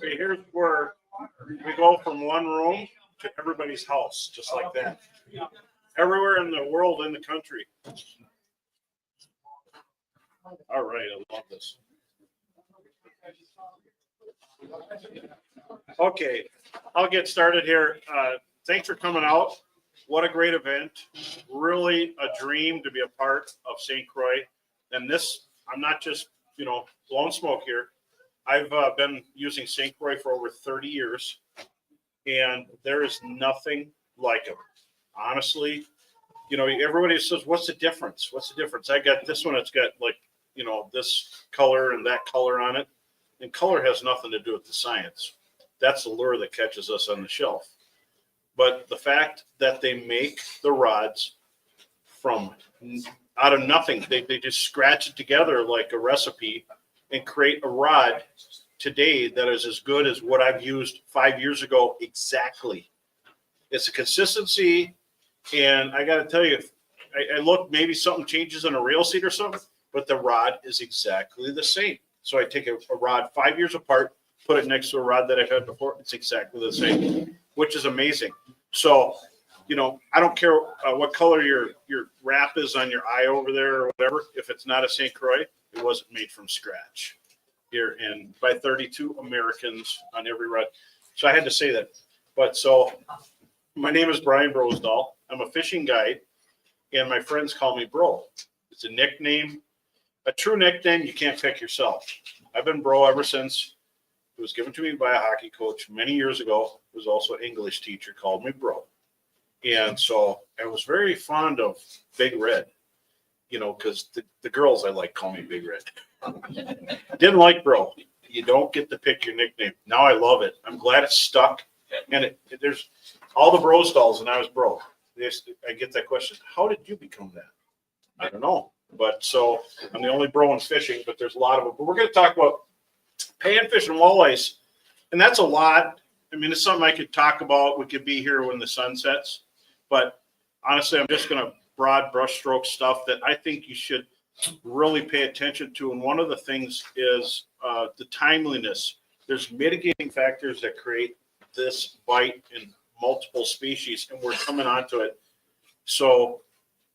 Okay, here's where we go from one room to everybody's house, just like that. Everywhere in the world, in the country. All right, I love this. Okay, I'll get started here. Thanks for coming out. What a great event. Really a dream to be a part of St. Croix. And this, I'm not just, blowing smoke here. I've been using St. Croix for over 30 years, and there is nothing like them. Honestly, everybody says, what's the difference? What's the difference? I got this one. It's got like, this color and that color on it. And color has nothing to do with the science. That's the lure that catches us on the shelf. But the fact that they make the rods from out of nothing, they just scratch it together like a recipe and create a rod today that is as good as what I've used 5 years ago exactly. It's a consistency, and I got to tell you, I look, maybe something changes in a rail seat or something, but the rod is exactly the same. So I take a rod 5 years apart, put it next to a rod that I've had before. It's exactly the same, which is amazing. So, I don't care what color your wrap is on your eye over there or whatever. If it's not a St. Croix, it wasn't made from scratch here and by 32 Americans on every rod. So I had to say that. But so my name is Brian Brosdahl. I'm a fishing guide, and my friends call me Bro. It's a nickname. A true nickname you can't pick yourself. I've been Bro ever since. It was given to me by a hockey coach many years ago. It was also an English teacher, called me Bro. And so I was very fond of Big Red, because the girls I like call me Big Red. Didn't like Bro. You don't get to pick your nickname. Now I love it. I'm glad it stuck. And there's all the Brosdahls, and I was Bro. I get that question. How did you become that? I don't know. But so I'm the only bro in fishing, but there's a lot of them. But we're going to talk about panfish and walleyes, and that's a lot. I mean, it's something I could talk about. We could be here when the sun sets, but honestly, I'm just going to broad brushstroke stuff that I think you should really pay attention to. And one of the things is the timeliness. There's mitigating factors that create this bite in multiple species, and we're coming onto it. So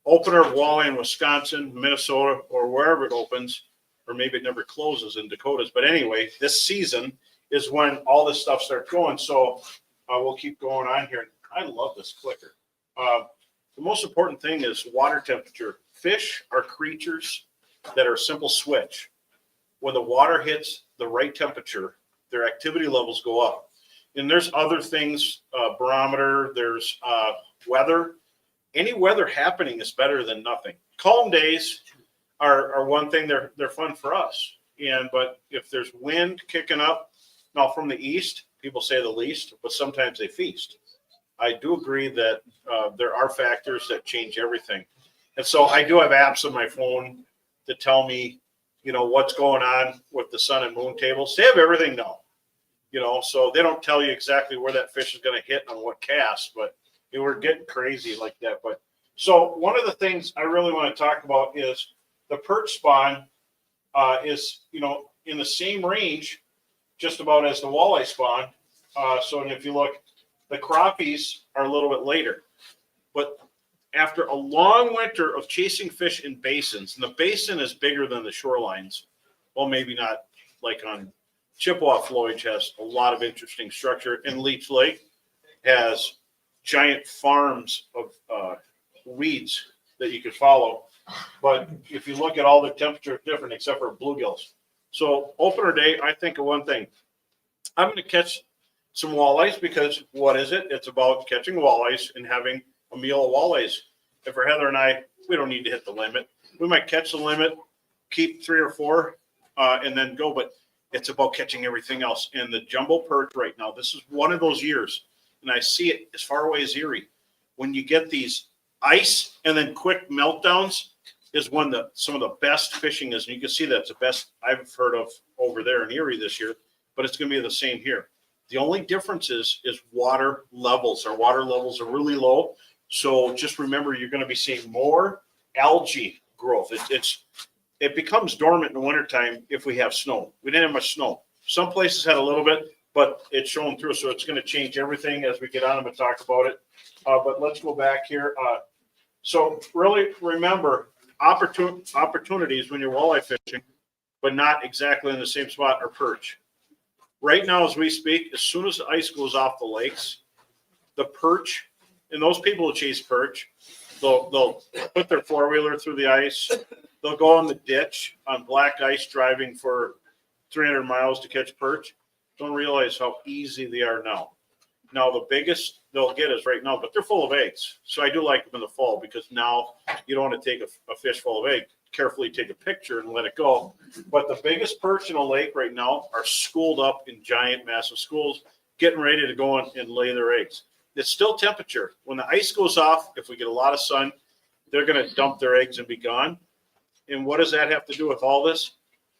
opener of walleye in Wisconsin, Minnesota, or wherever it opens, or maybe it never closes in Dakotas. But anyway, this season is when all this stuff starts going. So we'll keep going on here. I love this clicker. The most important thing is water temperature. Fish are creatures that are a simple switch. When the water hits the right temperature, their activity levels go up. And there's other things, barometer, there's weather. Any weather happening is better than nothing. Calm days are one thing. They're fun for us. But if there's wind kicking up, now from the east, people say the least, but sometimes they feast. I do agree that there are factors that change everything. And so I do have apps on my phone that tell me, what's going on with the sun and moon tables. They have everything now, so they don't tell you exactly where that fish is going to hit on what cast, but we're getting crazy like that. But so one of the things I really want to talk about is the perch spawn is, in the same range just about as the walleye spawn. So if you look, the crappies are a little bit later. But after a long winter of chasing fish in basins, and the basin is bigger than the shorelines, well, maybe not like on Chippewa flowage has a lot of interesting structure, and Leech Lake has giant farms of weeds that you could follow. But if you look at all the temperatures different except for bluegills. So opener day, I think of one thing. I'm going to catch some walleyes because what is it? It's about catching walleyes and having a meal of walleyes. And for Heather and I, we don't need to hit the limit. We might catch the limit, keep 3 or 4, and then go. But it's about catching everything else. And the jumbo perch right now, this is one of those years, and I see it as far away as Erie. When you get these ice and then quick meltdowns is when some of the best fishing is. And you can see that's the best I've heard of over there in Erie this year, but it's going to be the same here. The only difference is water levels. Our water levels are really low. So just remember, you're going to be seeing more algae growth. It becomes dormant in the wintertime if we have snow. We didn't have much snow. Some places had a little bit, but it's showing through. So it's going to change everything as we get on and talk about it. But let's go back here. So really remember opportunities when you're walleye fishing, but not exactly in the same spot, are perch. Right now, as we speak, as soon as the ice goes off the lakes, the perch, and those people who chase perch, they'll put their four-wheeler through the ice. They'll go on the ditch on black ice driving for 300 miles to catch perch. Don't realize how easy they are now. Now, the biggest they'll get is right now, but they're full of eggs. So I do like them in the fall because now you don't want to take a fish full of eggs. Carefully take a picture and let it go. But the biggest perch in a lake right now are schooled up in giant, massive schools, getting ready to go and lay their eggs. It's still temperature. When the ice goes off, if we get a lot of sun, they're going to dump their eggs and be gone. And what does that have to do with all this?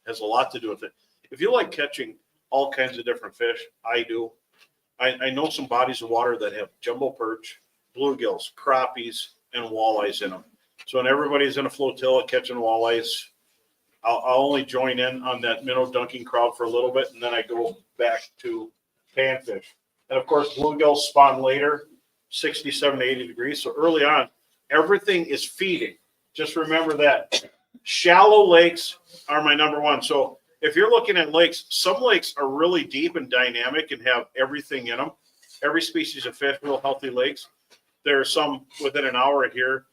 It has a lot to do with it. If you like catching all kinds of different fish, I do. I know some bodies of water that have jumbo perch, bluegills, crappies, and walleyes in them. So when everybody's in a flotilla catching walleyes, I'll only join in on that minnow dunking crowd for a little bit, and then I go back to panfish. And of course, bluegills spawn later, 67 to 80 degrees. So early on, everything is feeding. Just remember that. Shallow lakes are my number one. So if you're looking at lakes, some lakes are really deep and dynamic and have everything in them. Every species of fish, real healthy lakes. There are some within an hour here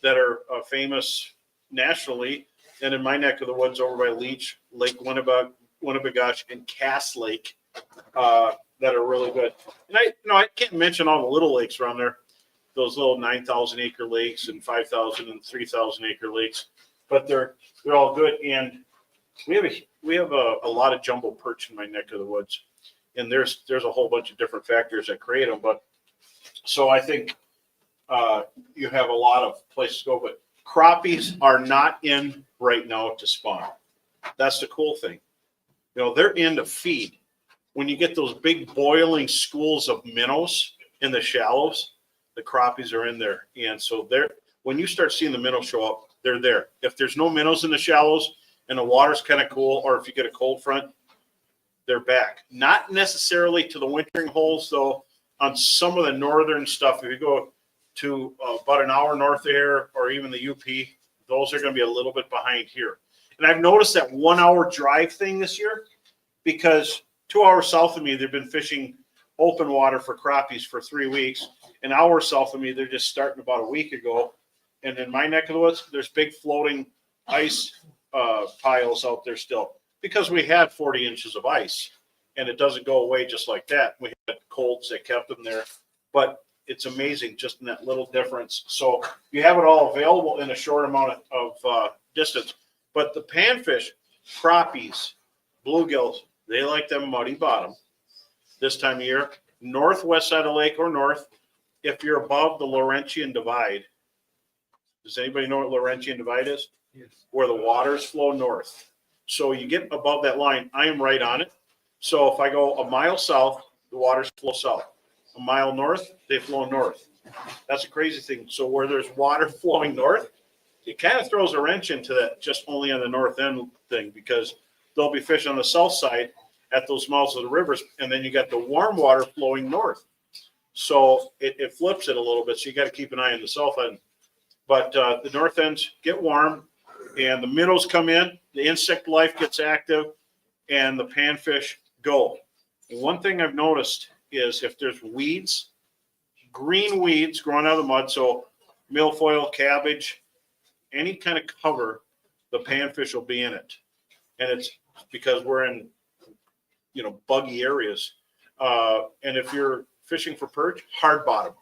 that are famous nationally. And in my neck of the woods over by Leech, Lake Winnebagosh, and Cass Lake that are really good. And I can't mention all the little lakes around there, those little 9,000 acre lakes and 5,000 and 3,000 acre lakes, but they're all good. And we have a lot of jumbo perch in my neck of the woods, and there's a whole bunch of different factors that create them. But so I think you have a lot of places to go, but crappies are not in right now to spawn. That's the cool thing. They're in to feed. When you get those big boiling schools of minnows in the shallows, the crappies are in there. And so when you start seeing the minnows show up, they're there. If there's no minnows in the shallows and the water's kind of cool, or if you get a cold front, they're back. Not necessarily to the wintering holes, though. On some of the northern stuff, if you go to about an hour north there, or even the UP, those are going to be a little bit behind here. And I've noticed that 1 hour drive thing this year, because 2 hours south of me, they've been fishing open water for crappies for 3 weeks. An hour south of me, they're just starting about a week ago. And in my neck of the woods, there's big floating ice piles out there still, because we had 40 inches of ice, and it doesn't go away just like that. We had colds that kept them there, but it's amazing just in that little difference. So you have it all available in a short amount of distance. But the panfish, crappies, bluegills, they like them muddy bottom this time of year. Northwest side of the lake or north, if you're above the Laurentian Divide. Does anybody know what Laurentian Divide is? Yes. Where the waters flow north. So you get above that line. I am right on it. So if I go a mile south, the waters flow south. A mile north, they flow north. That's a crazy thing. So where there's water flowing north, it kind of throws a wrench into that just only on the north end thing, because they'll be fishing on the south side at those mouths of the rivers, and then you got the warm water flowing north. So it flips it a little bit, so you got to keep an eye on the south end. But the north ends get warm, and the minnows come in, the insect life gets active, and the panfish go. And one thing I've noticed is if there's weeds, green weeds growing out of the mud, so milfoil, cabbage, any kind of cover, the panfish will be in it. And it's because we're in, buggy areas. And if you're fishing for perch, hard bottom.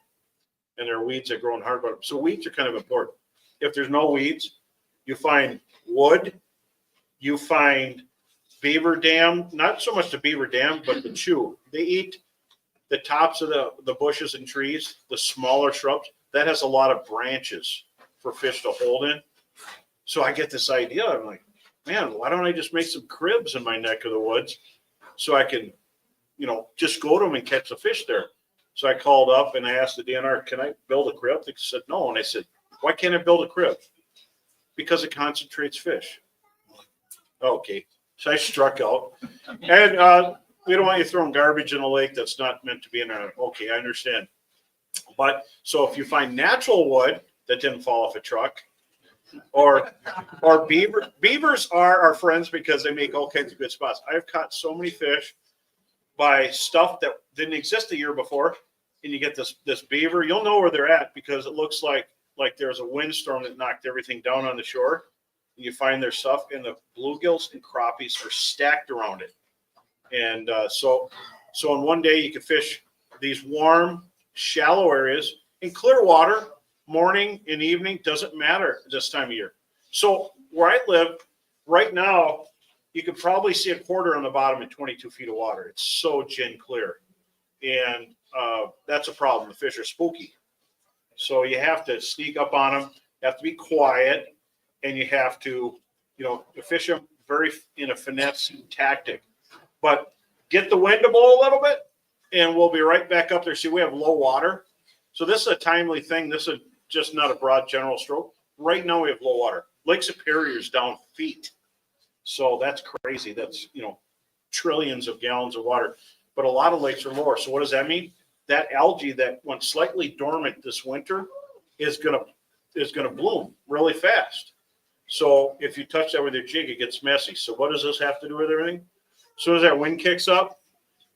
And there are weeds that grow in hard bottom. So weeds are kind of important. If there's no weeds, you find wood, you find beaver dam, not so much the beaver dam, but the chew. They eat the tops of the bushes and trees, the smaller shrubs. That has a lot of branches for fish to hold in. So I get this idea. I'm like, man, why don't I just make some cribs in my neck of the woods so I can, just go to them and catch the fish there. So I called up and I asked the DNR, can I build a crib? They said no. And I said, why can't I build a crib? Because it concentrates fish. Okay. So I struck out. And we don't want you throwing garbage in a lake that's not meant to be in there. Okay, I understand. But so if you find natural wood that didn't fall off a truck, or beavers are our friends because they make all kinds of good spots. I've caught so many fish by stuff that didn't exist a year before, and you get this beaver. You'll know where they're at because it looks like there's a windstorm that knocked everything down on the shore. You find their stuff, and the bluegills and crappies are stacked around it. And so in one day you can fish these warm, shallow areas in clear water, morning and evening, doesn't matter this time of year. So where I live right now, you could probably see a quarter on the bottom in 22 feet of water. It's so gin clear. And that's a problem. The fish are spooky. So you have to sneak up on them, you have to be quiet, and you have to, fish them very in a finesse tactic. But get the wind to blow a little bit, and we'll be right back up there. See, we have low water. So this is a timely thing. This is just not a broad general stroke. Right now we have low water. Lake Superior is down feet. So that's crazy. That's, trillions of gallons of water. But a lot of lakes are lower. So what does that mean? That algae that went slightly dormant this winter is gonna bloom really fast. So if you touch that with your jig, it gets messy. So what does this have to do with everything? As soon as that wind kicks up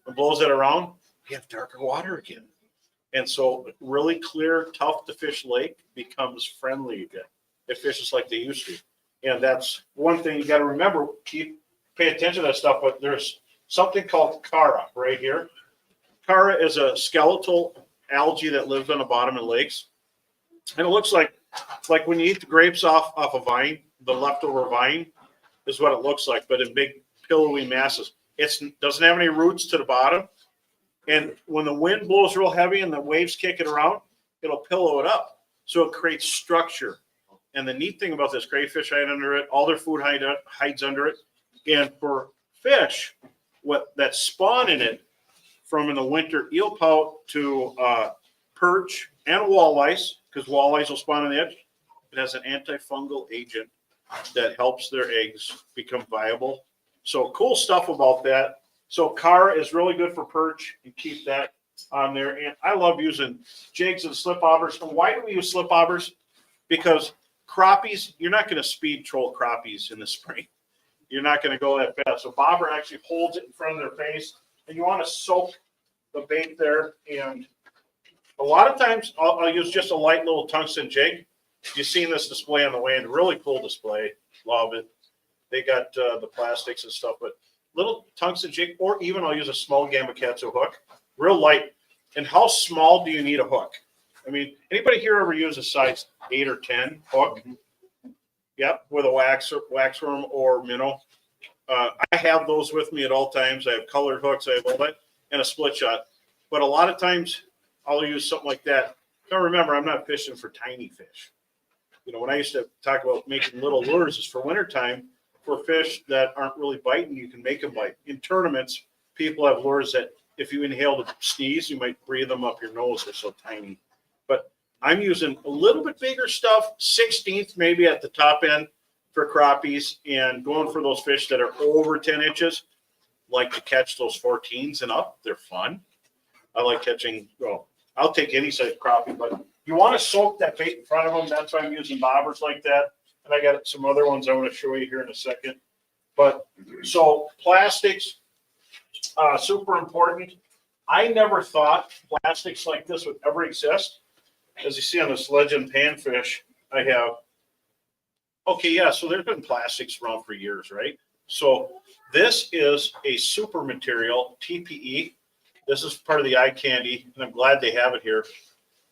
and blows it around, you have darker water again. And so really clear, tough to fish lake becomes friendly again. It fishes like they used to. And that's one thing you got to remember. Pay attention to that stuff. But there's something called chara right here. Chara is a skeletal algae that lives on the bottom of lakes. And it looks like when you eat the grapes off a vine, the leftover vine is what it looks like, but in big pillowy masses. It doesn't have any roots to the bottom. And when the wind blows real heavy and the waves kick it around, it'll pillow it up. So it creates structure. And the neat thing about this, crayfish hide under it, all their food hides under it. And for fish, that spawn in it, from in the winter eel pout to perch and walleyes, because walleyes will spawn on the edge, it has an antifungal agent that helps their eggs become viable. So cool stuff about that. So chara is really good for perch, and keep that on there. And I love using jigs and slip bobbers. And why do we use slip bobbers? Because crappies, you're not going to speed troll crappies in the spring. You're not going to go that fast. So bobber actually holds it in front of their face, and you want to soak the bait there. And a lot of times I'll use just a light little tungsten jig. You've seen this display on the way, and really cool display. Love it. They got the plastics and stuff, but little tungsten jig, or even I'll use a small Gamakatsu hook, real light. And how small do you need a hook? I mean, anybody here ever use a size 8 or 10 hook? Yep, with a waxworm or minnow. I have those with me at all times. I have colored hooks, I have all that, and a split shot. But a lot of times I'll use something like that. Now remember, I'm not fishing for tiny fish. When I used to talk about making little lures, is for wintertime. For fish that aren't really biting, you can make them bite. In tournaments, people have lures that if you inhale to sneeze, you might breathe them up your nose. They're so tiny. But I'm using a little bit bigger stuff, 16th maybe at the top end for crappies, and going for those fish that are over 10 inches. Like to catch those 14s and up. They're fun. I like catching, I'll take any size crappie, but you want to soak that bait in front of them. That's why I'm using bobbers like that. And I got some other ones I want to show you here in a second. But so plastics, super important. I never thought plastics like this would ever exist. As you see on this Legend Panfish, I have, so there's been plastics around for years, right? So this is a super material, TPE. This is part of the eye candy, and I'm glad they have it here.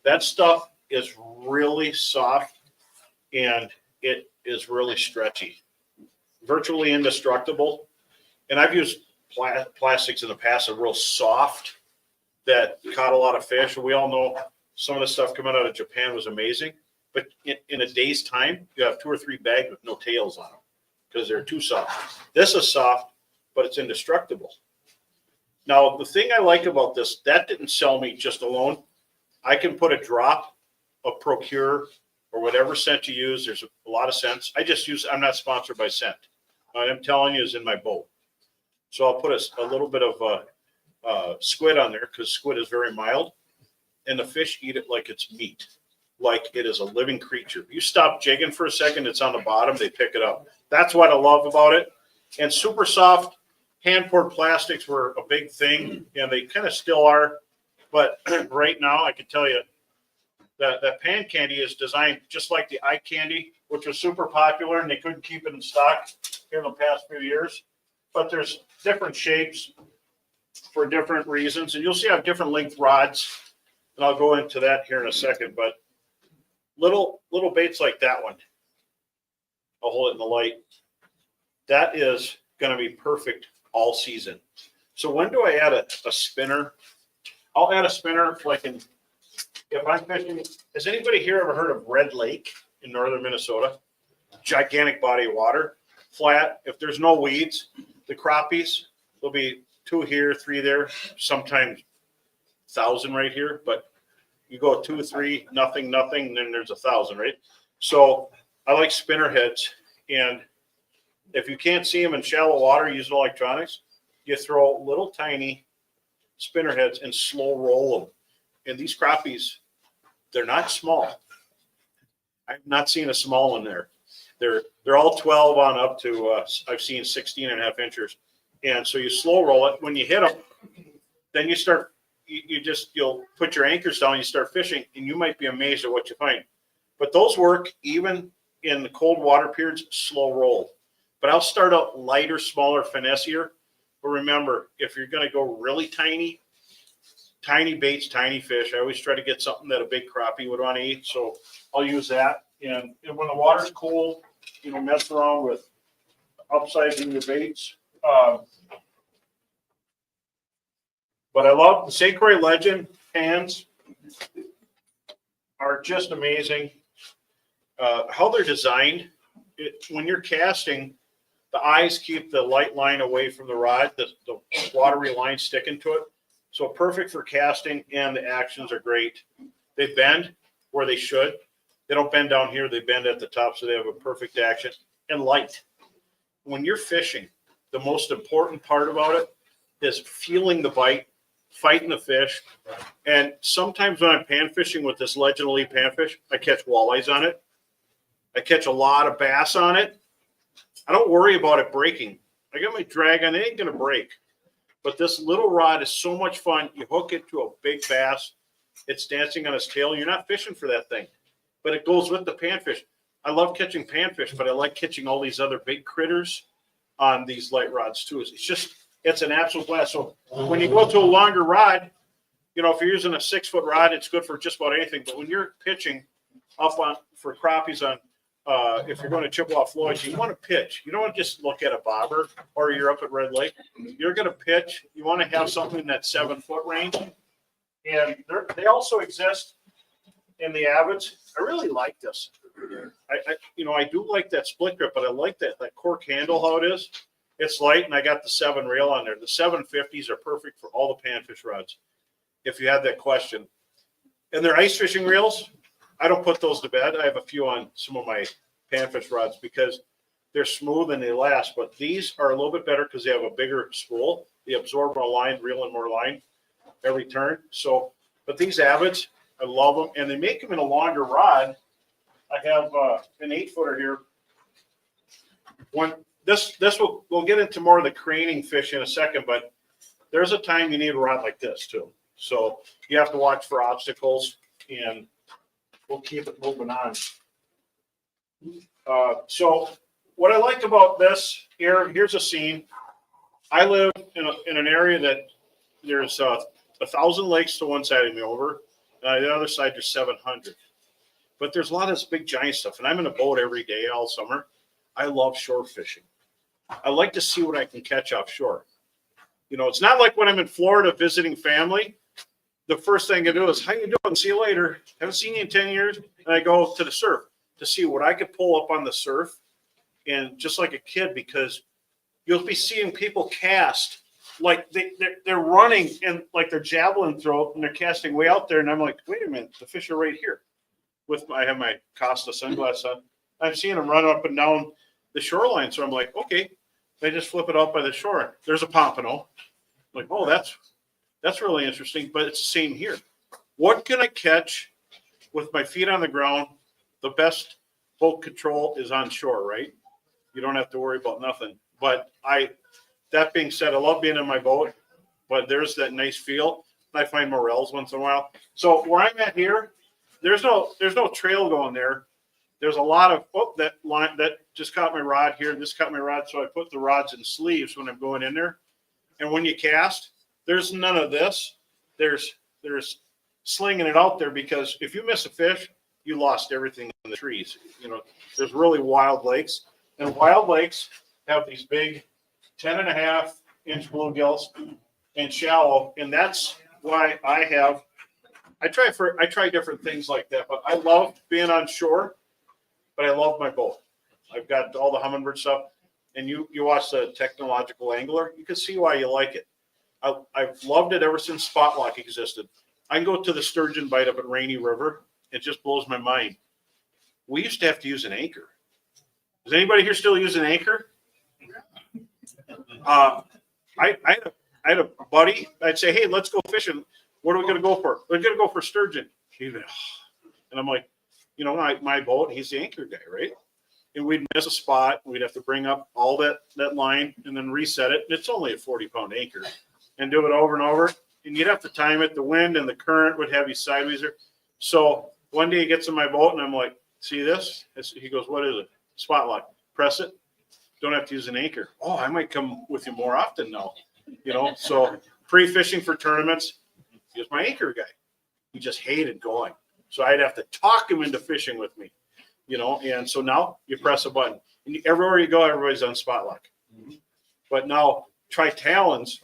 That stuff is really soft, and it is really stretchy, virtually indestructible. And I've used plastics in the past that are real soft that caught a lot of fish. And we all know some of the stuff coming out of Japan was amazing. But in a day's time, you have 2 or 3 bags with no tails on them because they're too soft. This is soft, but it's indestructible. Now, the thing I like about this, that didn't sell me just alone. I can put a drop of Procure or whatever scent you use. There's a lot of scents. I'm not sponsored by scent. What I'm telling you is in my boat. So I'll put a little bit of squid on there because squid is very mild, and the fish eat it like it's meat, like it is a living creature. You stop jigging for a second, it's on the bottom, they pick it up. That's what I love about it. And super soft hand-poured plastics were a big thing, and they kind of still are. But right now, I can tell you that pan candy is designed just like the eye candy, which was super popular, and they couldn't keep it in stock here in the past few years. But there's different shapes for different reasons, and you'll see I have different length rods, and I'll go into that here in a second. But little baits like that one, I'll hold it in the light. That is going to be perfect all season. So when do I add a spinner? I'll add a spinner like if I'm fishing. Has anybody here ever heard of Red Lake in northern Minnesota? Gigantic body of water, flat. If there's no weeds, the crappies, there'll be 2 here, 3 there, sometimes 1,000 right here. But you go 2, 3, nothing, and then there's 1,000, right? So I like spinner heads, and if you can't see them in shallow water using electronics, you throw little tiny spinner heads and slow roll them. And these crappies, they're not small. I've not seen a small one there. They're all 12 on up to I've seen 16 and a half inches. And so you slow roll it. When you hit them, then you'll put your anchors down, you start fishing, and you might be amazed at what you find. But those work even in the cold water periods, slow roll. But I'll start out lighter, smaller, finessier. But remember, if you're going to go really tiny baits, tiny fish, I always try to get something that a big crappie would want to eat. So I'll use that. And when the water's cold, mess around with upsizing your baits. But I love the St. Croix Legend pans are just amazing. How they're designed. When you're casting, the eyes keep the light line away from the rod, the watery line sticking to it. So perfect for casting, and the actions are great. They bend where they should. They don't bend down here. They bend at the top, so they have a perfect action. And light. When you're fishing, the most important part about it is feeling the bite, fighting the fish. And sometimes when I'm pan fishing with this Legend Elite panfish, I catch walleyes on it. I catch a lot of bass on it. I don't worry about it breaking. I got my drag on, it ain't going to break. But this little rod is so much fun. You hook it to a big bass. It's dancing on its tail. You're not fishing for that thing. But it goes with the panfish. I love catching panfish, but I like catching all these other big critters on these light rods too. It's an absolute blast. So when you go to a longer rod, if you're using a 6-foot rod, it's good for just about anything. But when you're pitching up for crappies on, if you're going to Chippewa Floyd, you want to pitch. You don't want to just look at a bobber or you're up at Red Lake. You're going to pitch. You want to have something in that 7-foot range. And they also exist in the Abbots. I really like this. I do like that split grip, but I like that cork handle, how it is. It's light, and I got the 7 rail on there. The 750s are perfect for all the panfish rods, if you had that question. And they're ice fishing reels. I don't put those to bed. I have a few on some of my panfish rods because they're smooth and they last. But these are a little bit better because they have a bigger spool. They absorb more line, reel in more line every turn. So, but these Abbots, I love them, and they make them in a longer rod. I have an 8-footer here. We'll get into more of the craning fish in a second, but there's a time you need a rod like this too. So you have to watch for obstacles, and we'll keep it moving on. So what I like about this here's a scene. I live in an area that there's 1,000 lakes to one side of me over. The other side, there's 700. But there's a lot of this big giant stuff, and I'm in a boat every day all summer. I love shore fishing. I like to see what I can catch offshore. It's not like when I'm in Florida visiting family. The first thing I do is, how you doing? See you later. Haven't seen you in 10 years. And I go to the surf to see what I could pull up on the surf. And just like a kid, because you'll be seeing people cast like they're running and like they're javelin throw, and they're casting way out there. And I'm like, wait a minute, the fish are right here. I have my Costa sunglasses on. I'm seeing them run up and down the shoreline. So I'm like, okay, They just flip it out by the shore. There's a pompano. Like, oh, that's really interesting, but it's the same here. What can I catch with my feet on the ground? The best boat control is on shore, right? You don't have to worry about nothing. But that being said, I love being in my boat, but there's that nice feel. I find morels once in a while. So where I'm at here, there's no trail going there. There's a lot of, that line that just caught my rod here. This caught my rod. So I put the rods in sleeves when I'm going in there. And when you cast, there's none of this. There's slinging it out there, because if you miss a fish, you lost everything in the trees. You know, there's really wild lakes, and wild lakes have these big 10.5-inch bluegills and shallow. And that's why I try different things like that, but I love being on shore, but I love my boat. I've got all the Humminbird stuff, and you watch the Technological Angler, you can see why you like it. I've loved it ever since Spot Lock existed. I can go to the sturgeon bite up at Rainy River. It just blows my mind. We used to have to use an anchor. Does anybody here still use an anchor? I had a buddy. I'd say, hey, let's go fishing. What are we going to go for? We're going to go for sturgeon. He'd be, oh. And I'm like, you know, my boat, he's the anchor guy, right? And we'd miss a spot. We'd have to bring up all that line and then reset it. It's only a 40-pound anchor. And do it over and over. And you'd have to time it. The wind and the current would have you sideways there. So one day he gets in my boat, and I'm like, see this? He goes, what is it? Spot Lock. Press it. Don't have to use an anchor. Oh, I might come with you more often now. You know, so pre-fishing for tournaments, he was my anchor guy. He just hated going. So I'd have to talk him into fishing with me, you know. And so now you press a button. And everywhere you go, everybody's on Spot Lock. But now try talons.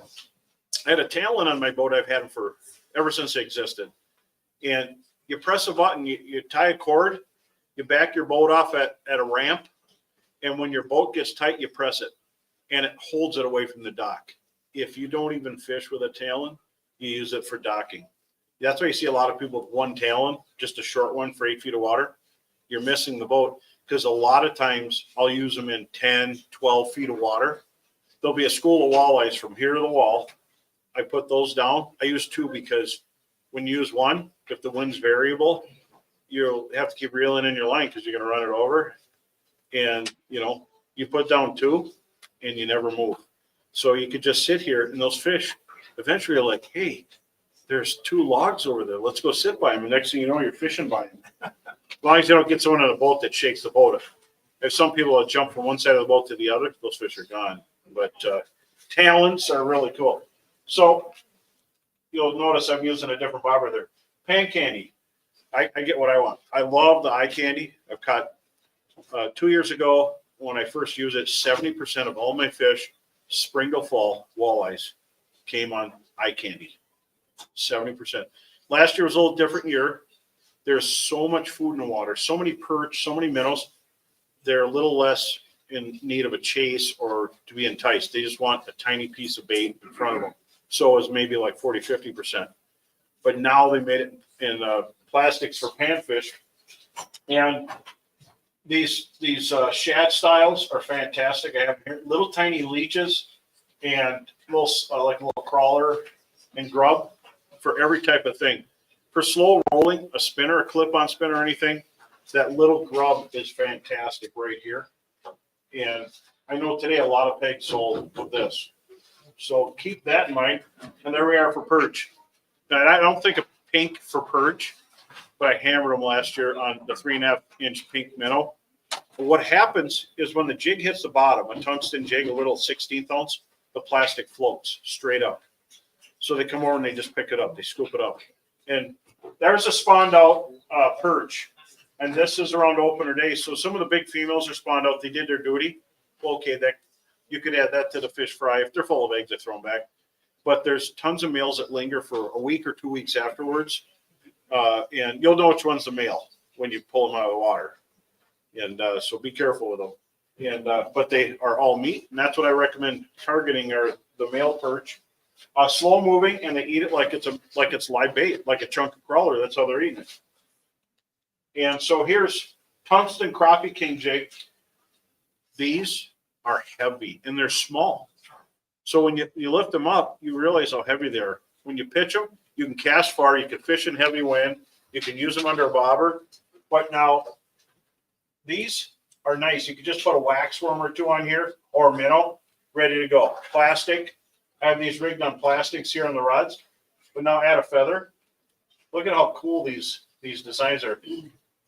I had a talon on my boat. I've had them for ever since they existed. And you press a button, you tie a cord, you back your boat off at a ramp, and when your boat gets tight, you press it, and it holds it away from the dock. If you don't even fish with a talon, you use it for docking. That's why you see a lot of people with one talon, just a short one for 8 feet of water. You're missing the boat, because a lot of times I'll use them in 10, 12 feet of water. There'll be a school of walleyes from here to the wall. I put those down. I use 2 because when you use one, if the wind's variable, you'll have to keep reeling in your line because you're going to run it over. And, you know, you put down 2 and you never move. So you could just sit here, and those fish eventually are like, hey, there's 2 logs over there. Let's go sit by them. And next thing you know, you're fishing by them. As long as you don't get someone on a boat that shakes the boat. If some people will jump from one side of the boat to the other, those fish are gone. But talons are really cool. So you'll notice I'm using a different bobber there. Pan candy. I get what I want. I love the eye candy. I've caught 2 years ago when I first used it, 70% of all my fish, spring to fall walleyes, came on eye candy. 70%. Last year was a little different year. There's so much food in the water, so many perch, so many minnows. They're a little less in need of a chase or to be enticed. They just want a tiny piece of bait in front of them. So it was maybe like 40, 50%. But now they made it in plastics for panfish. And these shad styles are fantastic. I have here little tiny leeches and little like a little crawler and grub for every type of thing. For slow rolling, a spinner, a clip-on spinner, or anything, that little grub is fantastic right here. And I know today a lot of pegs sold with this. So keep that in mind. And there we are for perch. And I don't think of pink for perch, but I hammered them last year on the 3.5-inch pink minnow. But what happens is when the jig hits the bottom, a tungsten jig, a little 16th ounce, the plastic floats straight up. So they come over and they just pick it up. They scoop it up. And there's a spawned out perch. And this is around opener day. So some of the big females are spawned out. They did their duty. Okay, that you could add that to the fish fry. If they're full of eggs, I throw them back. But there's tons of males that linger for a week or 2 weeks afterwards. And you'll know which one's the male when you pull them out of the water. And so be careful with them. And but they are all meat. And that's what I recommend targeting are the male perch. Slow moving, and they eat it like it's live bait, like a chunk of crawler. That's how they're eating it. And so here's tungsten crappie king jig. These are heavy and they're small. So when you lift them up, you realize how heavy they are. When you pitch them, you can cast far, you can fish in heavy wind, you can use them under a bobber. But now these are nice. You can just put a wax worm or two on here or a minnow, ready to go. Plastic. I have these rigged on plastics here on the rods, but now add a feather. Look at how cool these designs are.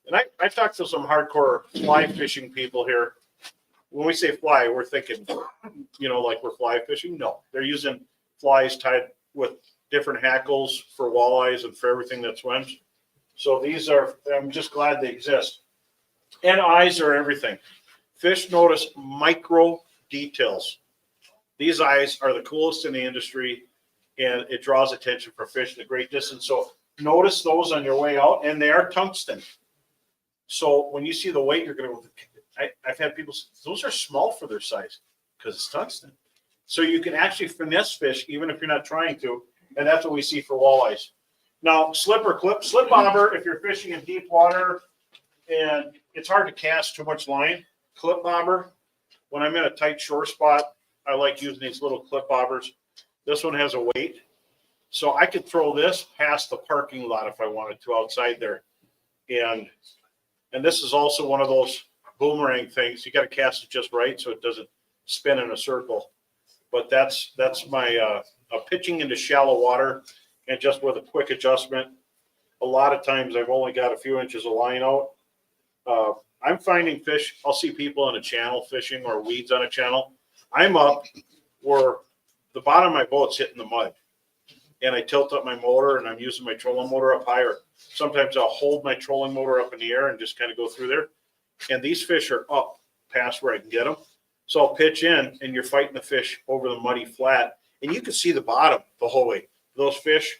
And I talked to some hardcore fly fishing people here. When we say fly, we're thinking, like we're fly fishing. No, they're using flies tied with different hackles for walleyes and for everything that swims. So these are, I'm just glad they exist. And eyes are everything. Fish notice micro details. These eyes are the coolest in the industry, and it draws attention for fish at a great distance. So notice those on your way out, and they are tungsten. So when you see the weight, you're going to, I've had people say, those are small for their size because it's tungsten. So you can actually finesse fish even if you're not trying to, and that's what we see for walleyes. Now, slip bobber, if you're fishing in deep water and it's hard to cast too much line, clip bobber. When I'm in a tight shore spot, I like using these little clip bobbers. This one has a weight, so I could throw this past the parking lot if I wanted to outside there. And this is also one of those boomerang things. You got to cast it just right so it doesn't spin in a circle. But that's my pitching into shallow water, and just with a quick adjustment. A lot of times I've only got a few inches of line out. I'm finding fish. I'll see people on a channel fishing or weeds on a channel. I'm up where the bottom of my boat's hitting the mud, and I tilt up my motor and I'm using my trolling motor up higher. Sometimes I'll hold my trolling motor up in the air and just kind of go through there. And these fish are up past where I can get them. So I'll pitch in, and you're fighting the fish over the muddy flat, and you can see the bottom the whole way. Those fish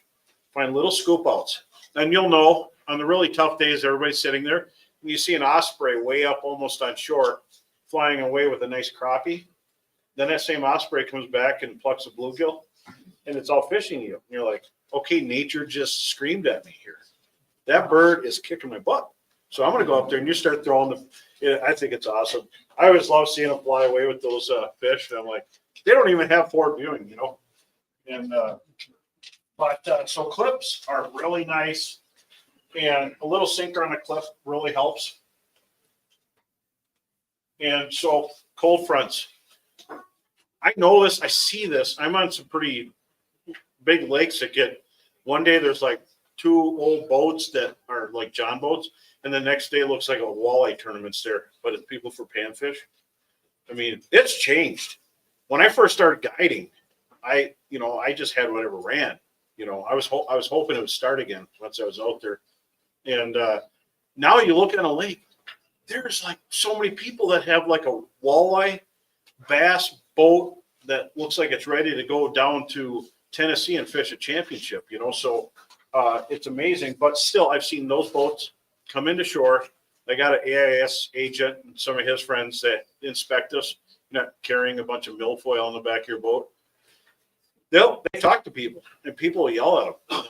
find little scoop outs. And you'll know on the really tough days, everybody's sitting there, and you see an osprey way up almost on shore flying away with a nice crappie. Then that same osprey comes back and plucks a bluegill, and it's all fishing you. And you're like, okay, nature just screamed at me here. That bird is kicking my butt. So I'm going to go up there and you start throwing them. Yeah, I think it's awesome. I always love seeing them fly away with those fish. And I'm like, they don't even have forward viewing, And so clips are really nice, and a little sinker on a clip really helps. And so cold fronts. I know this. I see this. I'm on some pretty big lakes that get, one day there's like 2 old boats that are like John boats, and the next day it looks like a walleye tournament's there, but it's people for panfish. I mean, it's changed. When I first started guiding, I just had whatever ran. I was hoping it would start again once I was out there. And now you look at a lake, there's like so many people that have like a walleye bass boat that looks like it's ready to go down to Tennessee and fish a championship, So it's amazing. But still, I've seen those boats come into shore. They got an AIS agent and some of his friends that inspect us. You're not carrying a bunch of milfoil on the back of your boat. They talk to people, and people will yell at them.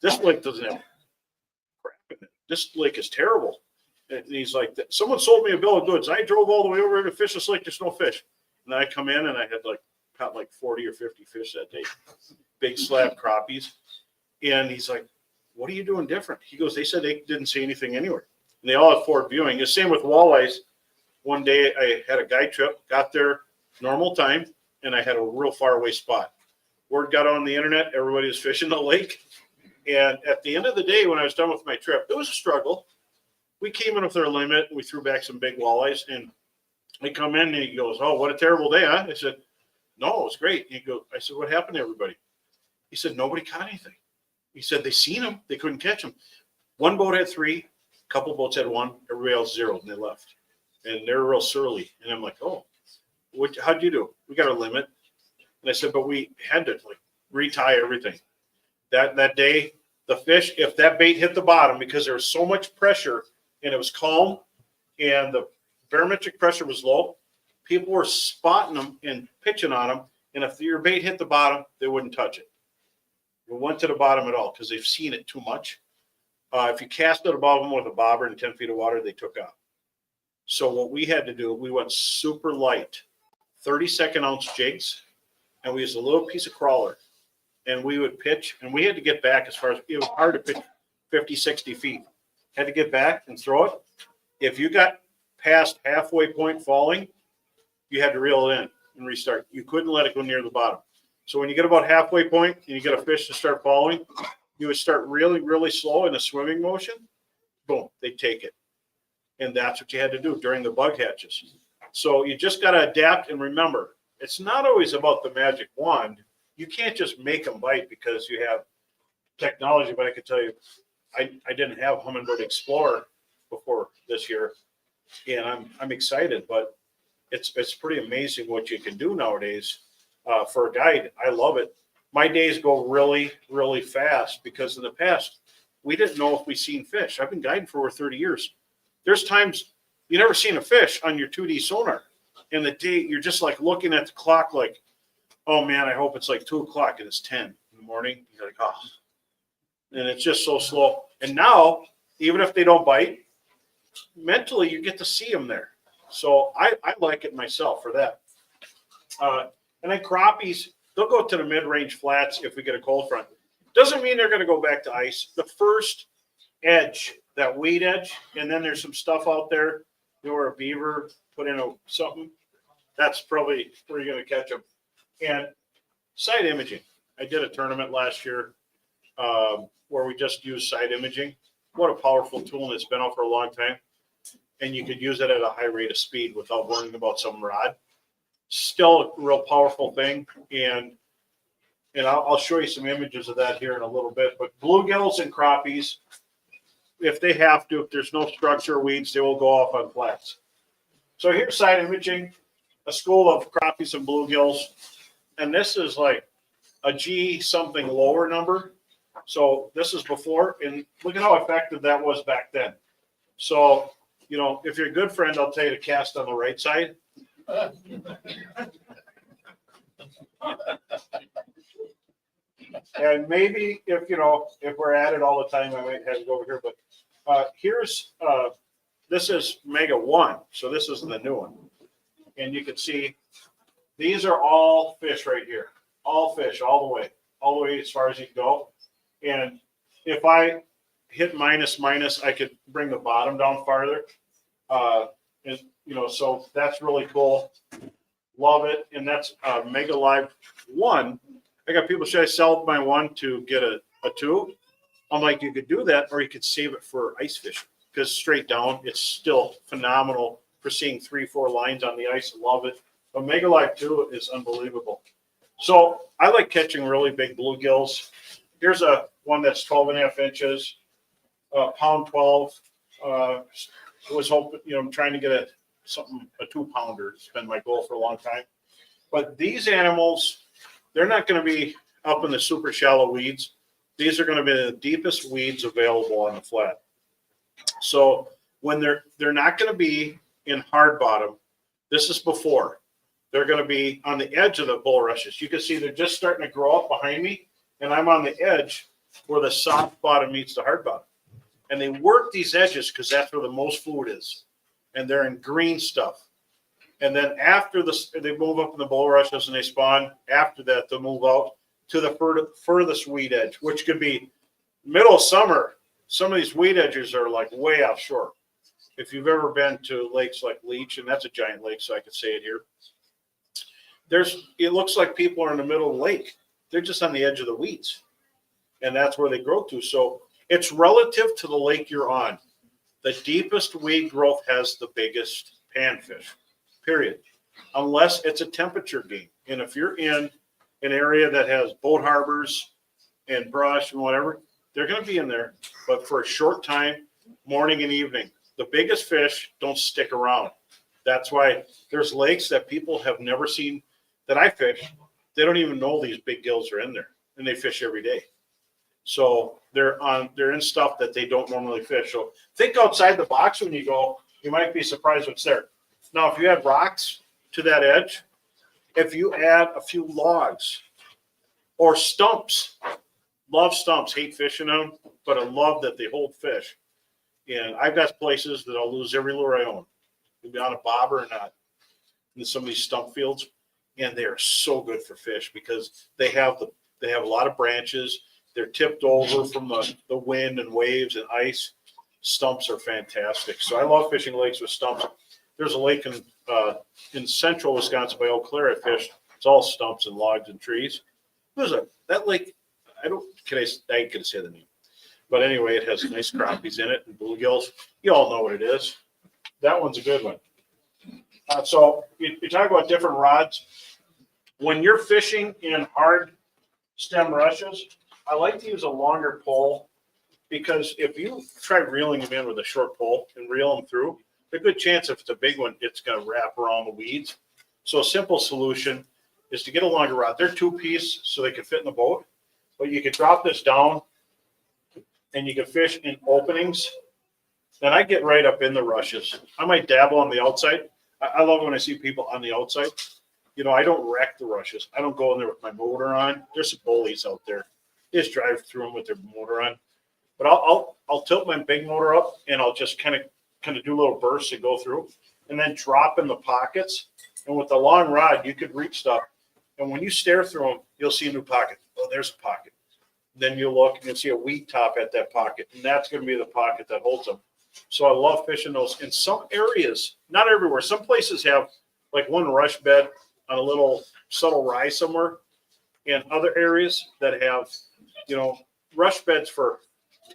This lake doesn't have crap in it. This lake is terrible. And he's like, someone sold me a bill of goods. I drove all the way over here to fish this lake. There's no fish. And then I come in and I had caught 40 or 50 fish that day, big slab crappies. And he's like, what are you doing different? He goes, they said they didn't see anything anywhere. And they all have forward viewing. The same with walleyes. One day I had a guide trip, got there normal time, and I had a real far away spot. Word got on the internet, everybody was fishing the lake. And at the end of the day, when I was done with my trip, it was a struggle. We came in with our limit, and we threw back some big walleyes. And they come in, and he goes, oh, what a terrible day, huh? I said, no, it was great. I said, what happened to everybody? He said, nobody caught anything. He said, they seen them. They couldn't catch them. One boat had 3, a couple boats had 1, everybody else 0, and they left. And they're real surly. And I'm like, oh, how'd you do? We got our limit. And I said, but we had to retie everything. That day, the fish, if that bait hit the bottom, because there was so much pressure and it was calm and the barometric pressure was low, people were spotting them and pitching on them. And if your bait hit the bottom, they wouldn't touch it. It went to the bottom at all because they've seen it too much. If you cast it above them with a bobber in 10 feet of water, they took off. So what we had to do, we went super light 32nd ounce jigs, and we used a little piece of crawler, and we would pitch, and we had to get back as far as, it was hard to pitch 50, 60 feet. Had to get back and throw it. If you got past halfway point falling, you had to reel it in and restart. You couldn't let it go near the bottom. So when you get about halfway point and you get a fish to start falling, you would start really, really slow in a swimming motion. Boom, they take it. And that's what you had to do during the bug hatches. So you just got to adapt and remember, it's not always about the magic wand. You can't just make them bite because you have technology. But I can tell you, I didn't have Humminbird Explorer before this year, and I'm excited. But it's pretty amazing what you can do nowadays for a guide. I love it. My days go really, really fast because in the past we didn't know if we seen fish. I've been guiding for over 30 years. There's times you never seen a fish on your 2D sonar. And the day you're just like looking at the clock like, oh man, I hope it's like 2 o'clock and it's 10 in the morning. You're like, oh. And it's just so slow. And now, even if they don't bite, mentally you get to see them there. So I like it myself for that. And then crappies, they'll go to the mid-range flats if we get a cold front. Doesn't mean they're going to go back to ice. The first edge, that weed edge, and then there's some stuff out there, where a beaver put in something, that's probably where you're going to catch them. And side imaging. I did a tournament last year where we just used side imaging. What a powerful tool, and it's been out for a long time. And you could use it at a high rate of speed without worrying about some rod. Still a real powerful thing, and I'll show you some images of that here in a little bit. But bluegills and crappies, if they have to, if there's no structure or weeds, they will go off on flats. So here's side imaging, a school of crappies and bluegills, and this is like a G something lower number. So this is before, and look at how effective that was back then. So, you know, if you're a good friend, I'll tell you to cast on the right side. And maybe if we're at it all the time, I might have to go over here. But here's this is Mega 1, so this is the new one, and you can see these are all fish right here, all fish, all the way as far as you can go. And if I hit minus, I could bring the bottom down farther. And so that's really cool. Love it. And that's Mega Live 1. I got people, should I sell my 1 to get a 2? I'm like, you could do that, or you could save it for ice fishing, because straight down, it's still phenomenal for seeing 3-4 lines on the ice. Love it. But Mega Live 2 is unbelievable. So I like catching really big bluegills. Here's a one that's 12.5 inches, pound 12. I was hoping, I'm trying to get a 2-pounder. It's been my goal for a long time. But these animals, they're not going to be up in the super shallow weeds. These are going to be the deepest weeds available on the flat. So when they're not going to be in hard bottom, this is before. They're going to be on the edge of the bulrushes. You can see they're just starting to grow up behind me, and I'm on the edge where the soft bottom meets the hard bottom. And they work these edges because that's where the most food is. And they're in green stuff. And then after they move up in the bulrushes and they spawn. After that, they'll move out to the furthest weed edge, which could be middle of summer. Some of these weed edges are like way offshore. If you've ever been to lakes like Leech, and that's a giant lake, so I could say it here. It looks like people are in the middle of the lake. They're just on the edge of the weeds. And that's where they grow to. So it's relative to the lake you're on. The deepest weed growth has the biggest panfish, period. Unless it's a temperature game. And if you're in an area that has boat harbors and brush and whatever, they're going to be in there. But for a short time, morning and evening, the biggest fish don't stick around. That's why there's lakes that people have never seen that I fish. They don't even know these big gills are in there, and they fish every day. So they're in stuff that they don't normally fish. So think outside the box when you go. You might be surprised what's there. Now, if you add rocks to that edge, if you add a few logs or stumps, love stumps, hate fishing them, but I love that they hold fish. And I've got places that I'll lose every lure I own. It'll be on a bobber or not. in some of these stump fields, and they are so good for fish because they have a lot of branches. They're tipped over from the wind and waves and ice. Stumps are fantastic. So I love fishing lakes with stumps. There's a lake in central Wisconsin by Eau Claire I fish. It's all stumps and logs and trees. That lake. I ain't gonna say the name, but anyway, it has nice crappies in it and bluegills. You all know what it is. That one's a good one. So you talk about different rods. When you're fishing in hard stem rushes, I like to use a longer pole because if you try reeling them in with a short pole and reel them through, there's a good chance if it's a big one, it's going to wrap around the weeds. So a simple solution is to get a longer rod. They're 2-piece, so they can fit in the boat, but you can drop this down and you can fish in openings. And I get right up in the rushes. I might dabble on the outside. I love when I see people on the outside. You know, I don't wreck the rushes. I don't go in there with my motor on. There's some bullies out there. They just drive through them with their motor on. But I'll tilt my big motor up and I'll just kind of do little bursts and go through and then drop in the pockets. And with the long rod, you could reach stuff. And when you stare through them, you'll see a new pocket. Oh, there's a pocket. Then you'll look and you'll see a weed top at that pocket. And that's going to be the pocket that holds them. So I love fishing those in some areas, not everywhere. Some places have like one rush bed on a little subtle rise somewhere, and other areas that have, you know, rush beds for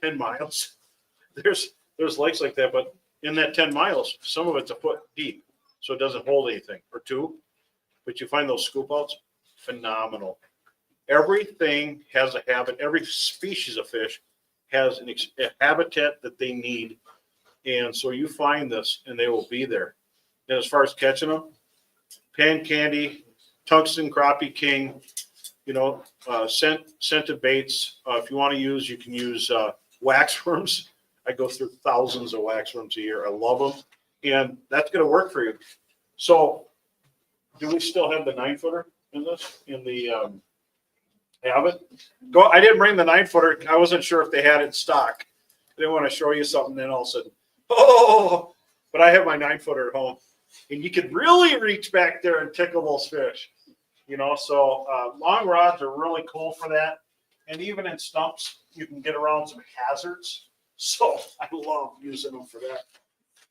10 miles. There's lakes like that, but in that 10 miles, some of it's a foot deep, so it doesn't hold anything, or 2. But you find those scoop outs, phenomenal. Everything has a habit. Every species of fish has a habitat that they need. And so you find this and they will be there. And as far as catching them, pan candy, tungsten crappie king, you know, scented baits. If you want to use, you can use wax worms. I go through thousands of wax worms a year. I love them. And that's going to work for you. So do we still have the 9-footer in this, in the habit? I didn't bring the 9-footer. I wasn't sure if they had it in stock. I didn't want to show you something, then all of a sudden, but I have my 9-footer at home, and you could really reach back there and tickle those fish, you know. So long rods are really cool for that, and even in stumps, you can get around some hazards. So I love using them for that.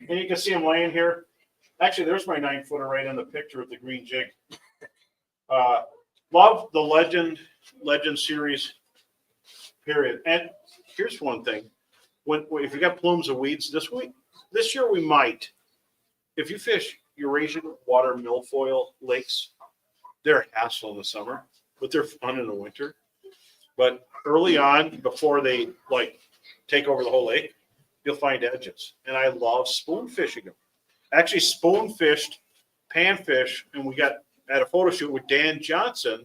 And you can see them laying here. Actually, there's my 9-footer right in the picture with the green jig. Love the Legend series, period. And here's one thing. If you got plumes of weeds this year we might. If you fish Eurasian water milfoil lakes, they're a hassle in the summer, but they're fun in the winter. But early on, before they like take over the whole lake, you'll find edges. And I love spoon fishing them. Actually spoon fished panfish, and we got at a photo shoot with Dan Johnson,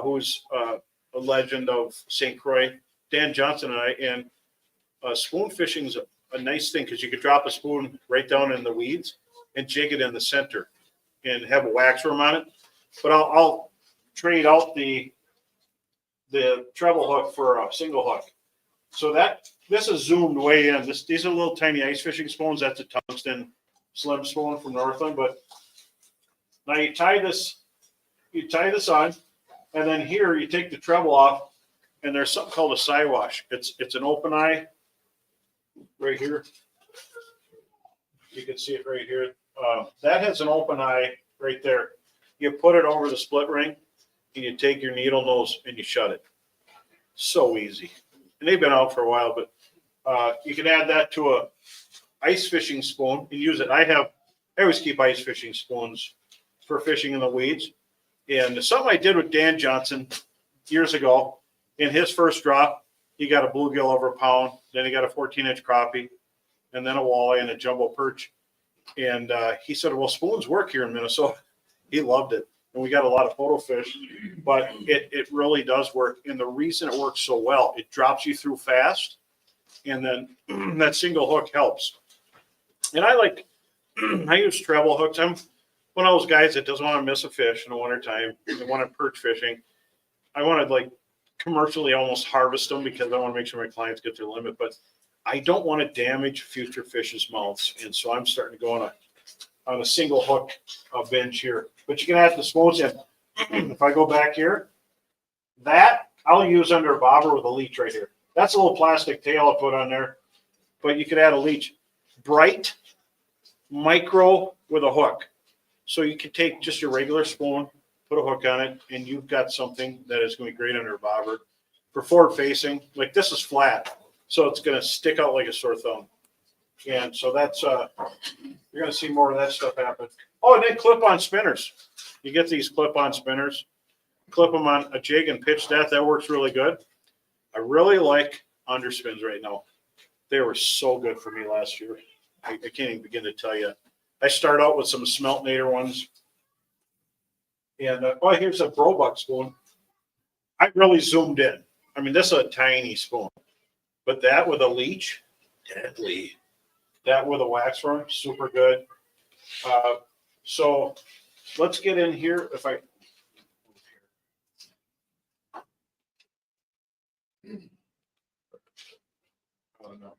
who's a legend of St. Croix. Dan Johnson and I, spoon fishing is a nice thing because you could drop a spoon right down in the weeds and jig it in the center and have a wax worm on it. But I'll trade out the treble hook for a single hook. So this is zoomed way in. These are little tiny ice fishing spoons. That's a tungsten slim spoon from Northland. But now you tie this on, and then here you take the treble off, and there's something called a side wash. It's an open eye right here. You can see it right here. That has an open eye right there. You put it over the split ring, and you take your needle nose and you shut it. So easy. And they've been out for a while, but you can add that to a ice fishing spoon and use it. I always keep ice fishing spoons for fishing in the weeds. And something I did with Dan Johnson years ago, in his first drop, he got a bluegill over a pound, then he got a 14-inch crappie, and then a walleye and a jumbo perch. And he said, well, spoons work here in Minnesota. He loved it. And we got a lot of photo fish, but it really does work. And the reason it works so well, it drops you through fast, and then that single hook helps. And I use treble hooks. I'm one of those guys that doesn't want to miss a fish in the wintertime. I want to perch fishing. I want to like commercially almost harvest them because I want to make sure my clients get their limit, but I don't want to damage future fish's mouths. And so I'm starting to go on on a single hook bench here. But you can add the spoons in. If I go back here, that I'll use under a bobber with a leech right here. That's a little plastic tail I put on there, but you could add a leech. Bright, micro with a hook. So you can take just your regular spoon, put a hook on it, and you've got something that is going to be great under a bobber. For forward facing, like this is flat, so it's going to stick out like a sore thumb. And so that's, you're going to see more of that stuff happen. Oh, and then clip-on spinners. You get these clip-on spinners, clip them on a jig and pitch that. That works really good. I really like underspins right now. They were so good for me last year. I can't even begin to tell you. I start out with some Smeltinator ones. And, oh, here's a Brobuck spoon. I really zoomed in. I mean, this is a tiny spoon. But that with a leech, deadly. That with a wax worm, super good. So let's get in here. If I don't know.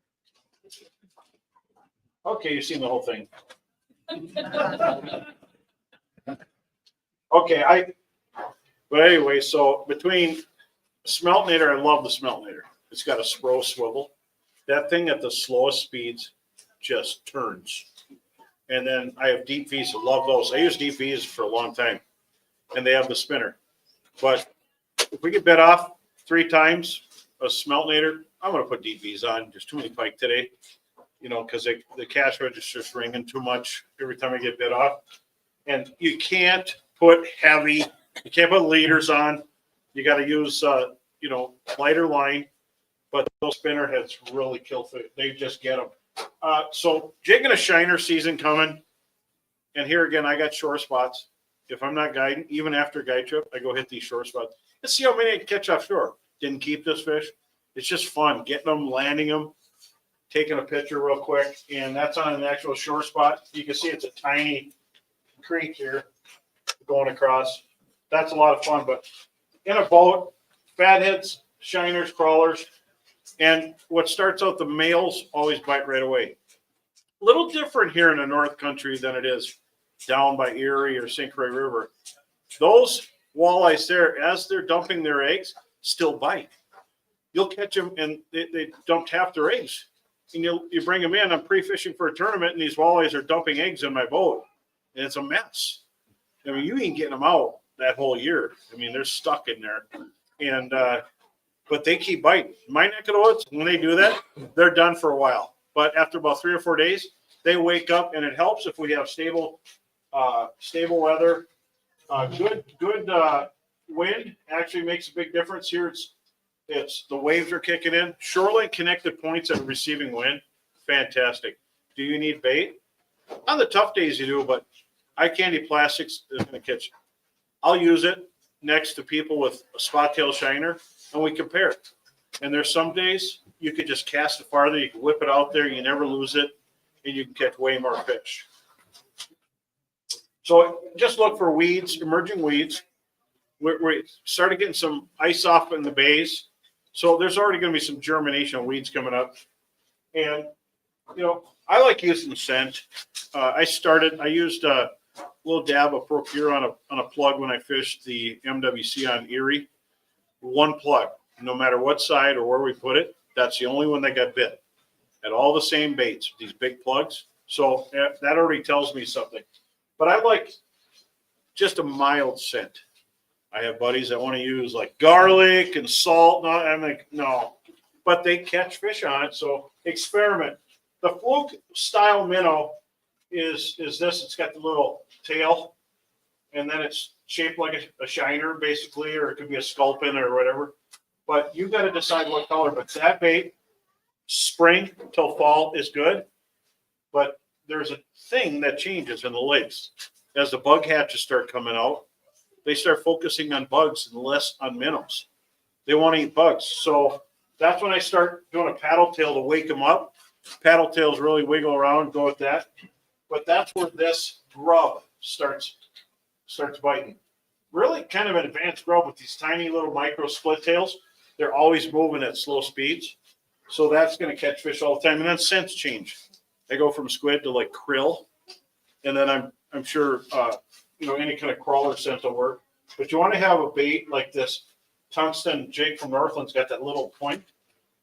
Okay, you've seen the whole thing. Okay, but anyway, so between Smeltinator, I love the Smeltinator. It's got a Spro swivel. That thing at the slowest speeds just turns. And then I have deep V's. I love those. I use deep V's for a long time. And they have the spinner. But if we get bit off 3 times a Smeltinator, I'm going to put deep V's on. There's too many pike today, you know, because the cash register's ringing too much every time I get bit off. And you can't put heavy, you can't put leaders on. You got to use, you know, lighter line. But those spinner heads really kill food. They just get them. So jigging a shiner season coming. And here again, I got shore spots. If I'm not guiding, even after guide trip, I go hit these shore spots. Let's see how many I can catch offshore. Didn't keep this fish. It's just fun getting them, landing them, taking a picture real quick. And that's on an actual shore spot. You can see it's a tiny creek here going across. That's a lot of fun. But in a boat, fatheads, shiners, crawlers. And what starts out, the males always bite right away. A little different here in the North Country than it is down by Erie or St. Croix River. Those walleyes there, as they're dumping their eggs, still bite. You'll catch them, and they dumped half their eggs. And you bring them in. I'm pre-fishing for a tournament, and these walleyes are dumping eggs in my boat. And it's a mess. I mean, you ain't getting them out that whole year. I mean, they're stuck in there. And but they keep biting. My neck of the woods, when they do that, they're done for a while. But after about 3 or 4 days, they wake up, and it helps if we have stable weather. Good wind actually makes a big difference here. It's the waves are kicking in. Shoreline connected points at receiving wind, fantastic. Do you need bait? On the tough days you do, but Eye Candy Plastics is going to catch. I'll use it next to people with a spot tail shiner, and we compare it. And there's some days you could just cast it farther, you can whip it out there, you never lose it, and you can catch way more fish. So just look for weeds, emerging weeds. We started getting some ice off in the bays, so there's already going to be some germination of weeds coming up. And, you know, I like using scent. I used a little dab of Procure on a plug when I fished the MWC on Erie. One plug, no matter what side or where we put it, that's the only one that got bit. At all the same baits, these big plugs. So that already tells me something. But I like just a mild scent. I have buddies that want to use like garlic and salt. No, I'm like, no. But they catch fish on it, so experiment. The fluke style minnow is this. It's got the little tail, and then it's shaped like a shiner, basically, or it could be a sculpin or whatever. But you got to decide what color. But that bait, spring till fall is good. But there's a thing that changes in the lakes. As the bug hatches start coming out, they start focusing on bugs and less on minnows. They want to eat bugs. So that's when I start doing a paddle tail to wake them up. Paddle tails really wiggle around, go with that. But that's where this grub starts biting. Really kind of an advanced grub with these tiny little micro split tails. They're always moving at slow speeds. So that's going to catch fish all the time. And then scents change. They go from squid to like krill. And then I'm sure, any kind of crawler scent will work. But you want to have a bait like this tungsten. Jake from Northland's got that little point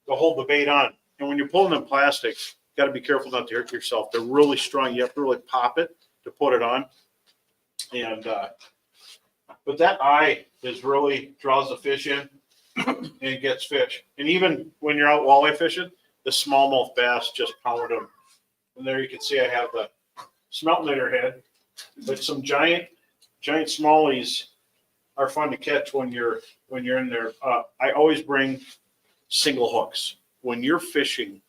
to hold the bait on. And when you're pulling them plastics, you got to be careful not to hurt yourself. They're really strong. You have to really pop it to put it on. And but that eye really draws the fish in and gets fish. And even when you're out walleye fishing, the smallmouth bass just pound them. And there you can see I have the smelt knitter head. But some giant smallies are fun to catch when you're in there. I always bring single hooks. When you're fishing,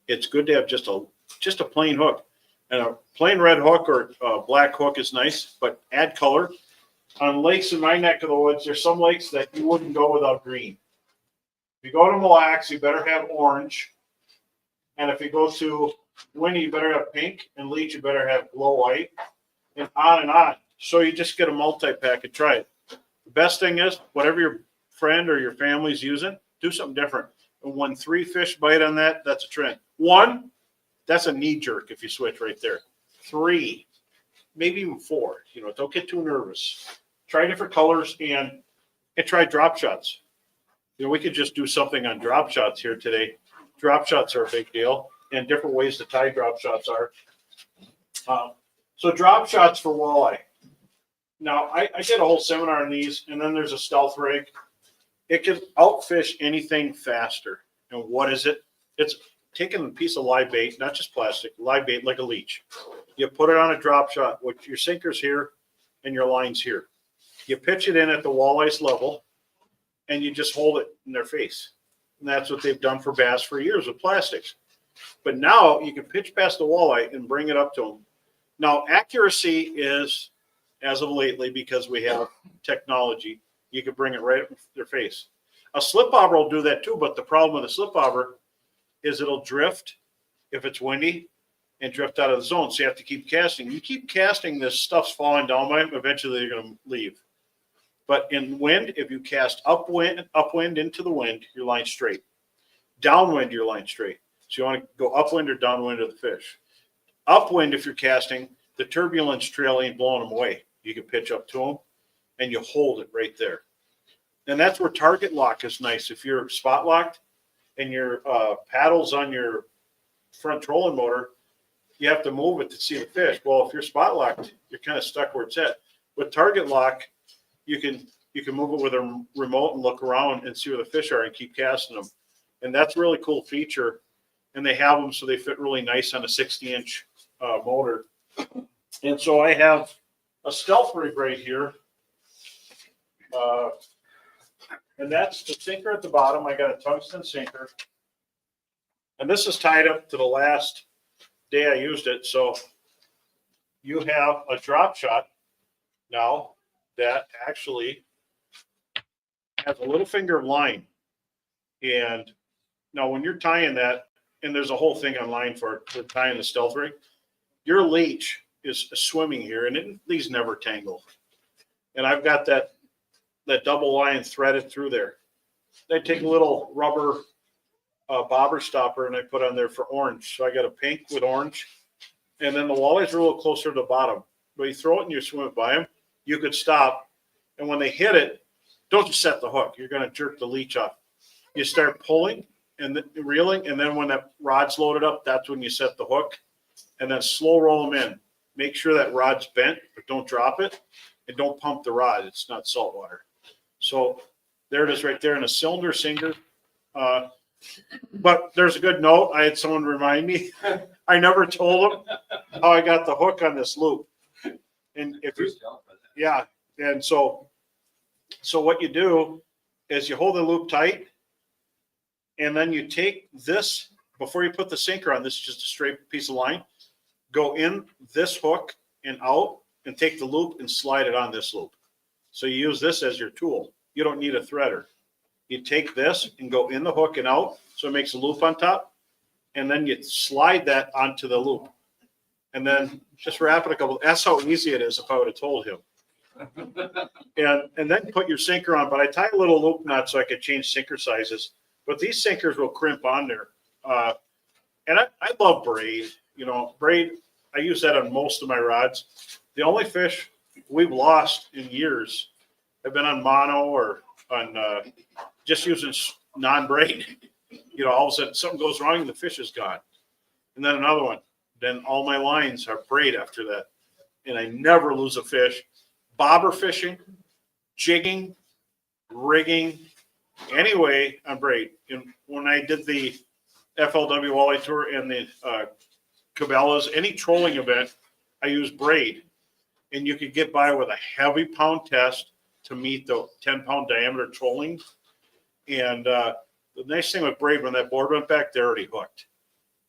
it's good to have just a plain hook. And a plain red hook or a black hook is nice, but add color. On lakes in my neck of the woods, there's some lakes that you wouldn't go without green. If you go to Mille Lacs, you better have orange. And if you go to Winnie, you better have pink. And Leech, you better have glow white. And on and on. So you just get a multi-pack and try it. The best thing is, whatever your friend or your family's using, do something different. And when 3 fish bite on that, that's a trend. 1, that's a knee jerk if you switch right there. 3, maybe even 4. Don't get too nervous. Try different colors and try drop shots. We could just do something on drop shots here today. Drop shots are a big deal, and different ways to tie drop shots are. So drop shots for walleye. Now, I did a whole seminar on these, and then there's a stealth rig. It can outfish anything faster. And what is it? It's taking a piece of live bait, not just plastic, live bait like a leech. You put it on a drop shot, which your sinker's here and your line's here. You pitch it in at the walleye's level, and you just hold it in their face. And that's what they've done for bass for years with plastics. But now you can pitch past the walleye and bring it up to them. Now, accuracy is, as of lately, because we have technology, you can bring it right up in their face. A slip bobber will do that too, but the problem with a slip bobber is it'll drift if it's windy and drift out of the zone. So you have to keep casting. You keep casting, this stuff's falling down by them. Eventually, they're going to leave. But in wind, if you cast upwind into the wind, your line's straight. Downwind, your line's straight. So you want to go upwind or downwind of the fish. Upwind, if you're casting, the turbulence trail ain't blowing them away. You can pitch up to them, and you hold it right there. And that's where target lock is nice. If you're spot locked and your paddle's on your front trolling motor, you have to move it to see the fish. Well, if you're spot locked, you're kind of stuck where it's at. With target lock, you can move it with a remote and look around and see where the fish are and keep casting them. And that's a really cool feature. And they have them so they fit really nice on a 60-inch motor. And so I have a stealth rig right here. And that's the sinker at the bottom. I got a tungsten sinker. And this is tied up to the last day I used it. So you have a drop shot now that actually has a little finger of line. And now when you're tying that, and there's a whole thing online for tying the stealth rig, your leech is swimming here, and these never tangle. And I've got that double line threaded through there. I take a little rubber bobber stopper and I put on there for orange. So I got a pink with orange, and then the walleys are a little closer to the bottom. But you throw it and you swim it by them. You could stop, and when they hit it, don't just set the hook. You're going to jerk the leech off. You start pulling and reeling, and then when that rod's loaded up, that's when you set the hook, and then slow roll them in. Make sure that rod's bent, but don't drop it, and don't pump the rod. It's not salt water. So there it is right there in a cylinder sinker. But there's a good note. I had someone remind me. I never told them how I got the hook on this loop. And if you, yeah, and so what you do is you hold the loop tight, and then you take this, before you put the sinker on, this is just a straight piece of line, go in this hook and out, and take the loop and slide it on this loop. So you use this as your tool. You don't need a threader. You take this and go in the hook and out, so it makes a loop on top, and then you slide that onto the loop. And then just wrap it a couple. That's how easy it is if I would have told him. And then put your sinker on. But I tie a little loop knot so I could change sinker sizes. But these sinkers will crimp on there. And I love braid. You know, braid, I use that on most of my rods. The only fish we've lost in years have been on mono or on just using non-braid. You know, all of a sudden something goes wrong and the fish is gone. And then another one. Then all my lines are braid after that. And I never lose a fish. Bobber fishing, jigging, rigging, anyway, I'm braid. And when I did the FLW Walleye Tour and the Cabela's, any trolling event, I use braid. And you could get by with a heavy pound test to meet the 10-pound diameter trolling. And the nice thing with braid, when that board went back, they're already hooked.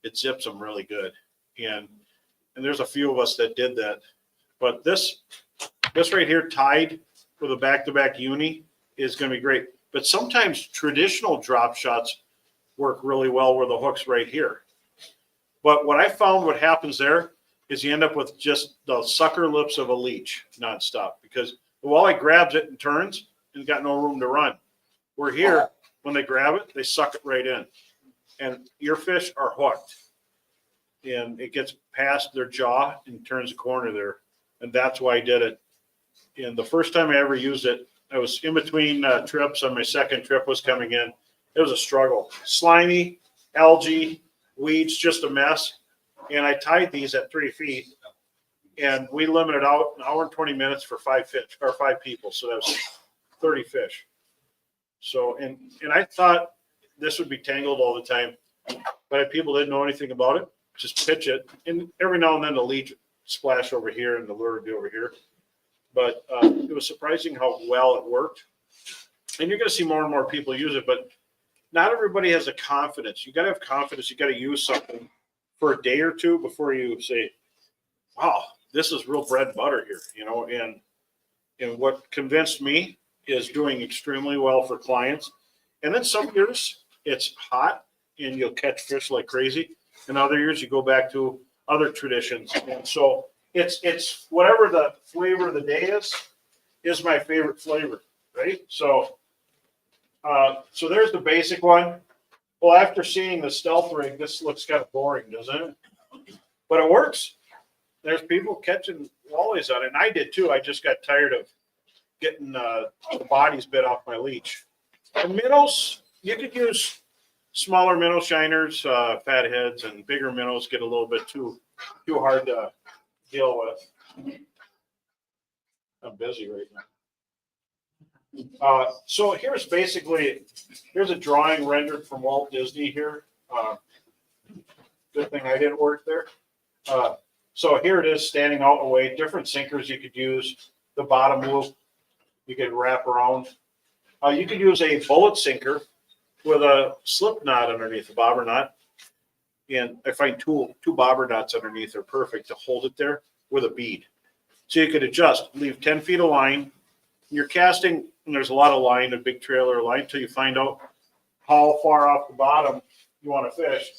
It zips them really good. And there's a few of us that did that. But this right here tied with a back-to-back uni is going to be great. But sometimes traditional drop shots work really well where the hook's right here. But what I found what happens there is you end up with just the sucker lips of a leech nonstop because the walleye grabs it and turns and got no room to run. We're here, when they grab it, they suck it right in. And your fish are hooked. And it gets past their jaw and turns a corner there. And that's why I did it. And the first time I ever used it, I was in between trips on my second trip was coming in. It was a struggle. Slimy, algae, weeds, just a mess. And I tied these at 3 feet. And we limited out an hour and 20 minutes for 5 fish or 5 people. So that was 30 fish. So, and I thought this would be tangled all the time. But people didn't know anything about it. Just pitch it. And every now and then the leech splash over here and the lure would be over here. But it was surprising how well it worked. And you're going to see more and more people use it. But not everybody has the confidence. You got to have confidence. You got to use something for a day or two before you say, wow, this is real bread and butter here, you know. And what convinced me is doing extremely well for clients. And then some years it's hot and you'll catch fish like crazy. And other years you go back to other traditions. And so it's whatever the flavor of the day is my favorite flavor, right? So so there's the basic one. Well, after seeing the stealth rig, this looks kind of boring, doesn't it? But it works. There's people catching walleyes on it, and I did too. I just got tired of getting the bodies bit off my leech. And minnows, you could use smaller minnow shiners, fat heads, and bigger minnows get a little bit too hard to deal with. I'm busy right now. So here's a drawing rendered from Walt Disney here. Good thing I didn't work there. So here it is standing out away. Different sinkers you could use. The bottom loop you could wrap around. You could use a bullet sinker with a slip knot underneath, a bobber knot. And I find two bobber knots underneath are perfect to hold it there with a bead. So you could adjust, leave 10 feet of line. You're casting, and there's a lot of line, a big trailer line, until you find out how far off the bottom you want to fish.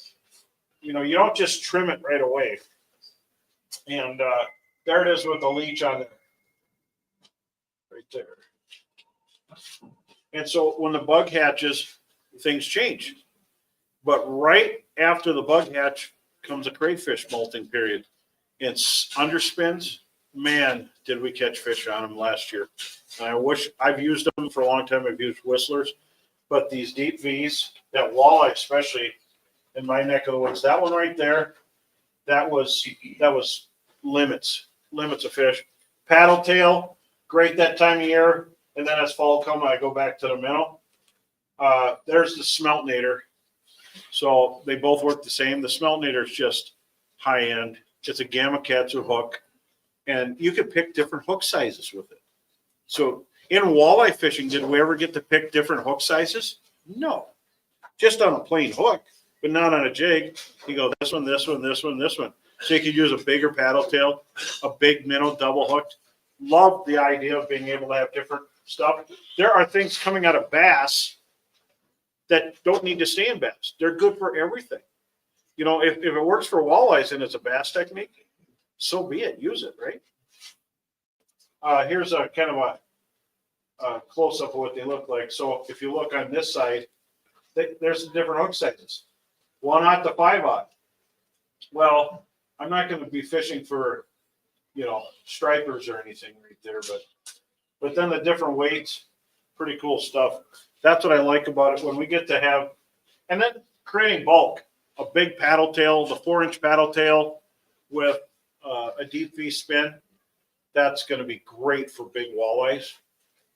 You know, you don't just trim it right away. And there it is with the leech on it. Right there. And so when the bug hatches, things change. But right after the bug hatch comes a crayfish molting period. It's underspins. Man, did we catch fish on them last year. And I wish I've used them for a long time. I've used whistlers. But these deep V's, that walleye especially in my neck of the woods, that one right there, that was limits of fish. Paddle tail, great that time of year. And then as fall comes, I go back to the minnow. There's the smeltinator. So they both work the same. The smeltinator is just high end. It's a Gamakatsu hook. And you can pick different hook sizes with it. So in walleye fishing, did we ever get to pick different hook sizes? No. Just on a plain hook, but not on a jig. You go this one, this one, this one, this one. So you could use a bigger paddle tail, a big minnow double hooked. Love the idea of being able to have different stuff. There are things coming out of bass that don't need to stay in bass. They're good for everything. You know, if it works for walleyes and it's a bass technique, so be it. Use it, right? Here's a kind of a close-up of what they look like. So if you look on this side, there's different hook sizes. 1/0 to 5/0. Well, I'm not going to be fishing for, stripers or anything right there, but then the different weights, pretty cool stuff. That's what I like about it when we get to have, and then creating bulk, a big paddle tail, the 4-inch paddle tail with a deep V spin. That's going to be great for big walleyes,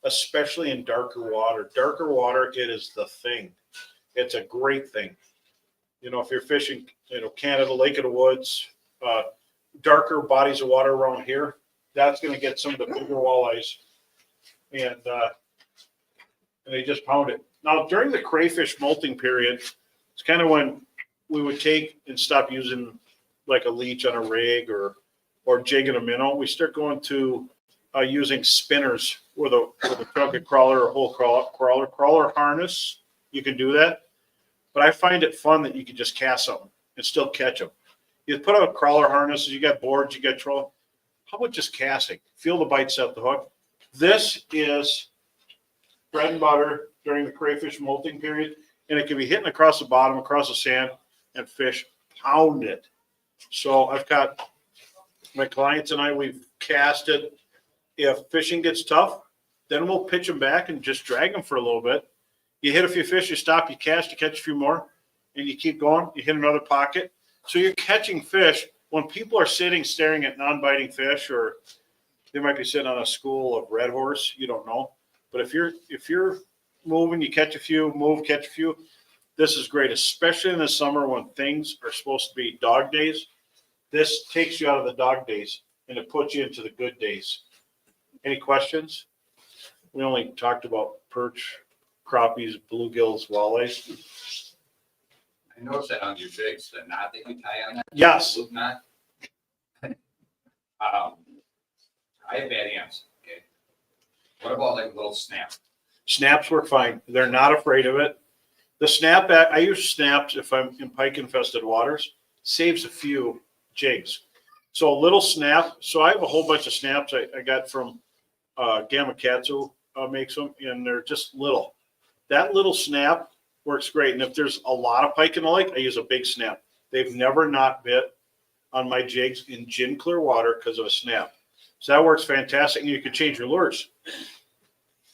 especially in darker water. Darker water, it is the thing. It's a great thing. If you're fishing, Canada, Lake of the Woods, darker bodies of water around here, that's going to get some of the bigger walleyes. And they just pound it. Now, during the crayfish molting period, it's kind of when we would take and stop using like a leech on a rig or jigging a minnow. We start going to using spinners with a trunket crawler or whole crawler harness. You can do that. But I find it fun that you can just cast something and still catch them. You put out crawler harnesses, you got boards, you got troll. How about just casting? Feel the bite set the hook. This is bread and butter during the crayfish molting period, and it can be hitting across the bottom, across the sand, and fish pound it. So I've got my clients and I, we've casted. If fishing gets tough, then we'll pitch them back and just drag them for a little bit. You hit a few fish, you stop, you cast, you catch a few more, and you keep going. You hit another pocket. So you're catching fish when people are sitting staring at non-biting fish, or they might be sitting on a school of red horse. You don't know. But if you're moving, you catch a few, move, catch a few. This is great, especially in the summer when things are supposed to be dog days. This takes you out of the dog days and it puts you into the good days. Any questions? We only talked about perch, crappies, bluegills, walleyes. I noticed that on your jigs, the knot that you tie on that. Yes. Loop knot. I have bad hands. Okay. What about like a little snap? Snaps work fine. They're not afraid of it. The snap, I use snaps if I'm in pike infested waters. Saves a few jigs. So a little snap. So I have a whole bunch of snaps I got from Gamakatsu makes them, and they're just little. That little snap works great. And if there's a lot of pike in the lake, I use a big snap. They've never not bit on my jigs in gin clear water because of a snap. So that works fantastic. And you can change your lures.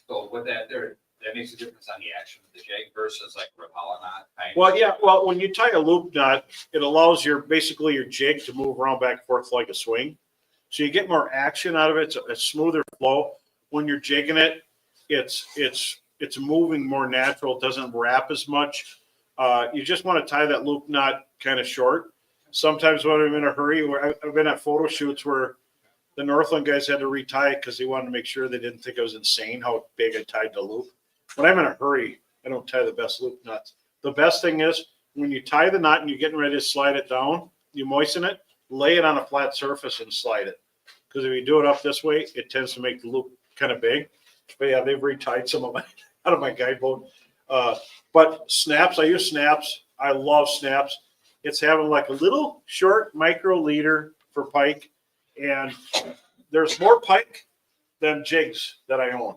So with that, that makes a difference on the action of the jig versus like Rapala knot. Well, yeah. Well, when you tie a loop knot, it allows basically your jig to move around back and forth like a swing. So you get more action out of it. It's a smoother flow. When you're jigging it, it's moving more natural. It doesn't wrap as much. You just want to tie that loop knot kind of short. Sometimes when I'm in a hurry, I've been at photo shoots where the Northland guys had to retie it because they wanted to make sure they didn't think I was insane how big I tied the loop. When I'm in a hurry, I don't tie the best loop knots. The best thing is when you tie the knot and you're getting ready to slide it down, you moisten it, lay it on a flat surface and slide it. Because if you do it up this way, it tends to make the loop kind of big. But yeah, they've retied some of my out of my guide boat. But snaps, I use snaps. I love snaps. It's having like a little short micro leader for pike. And there's more pike than jigs that I own.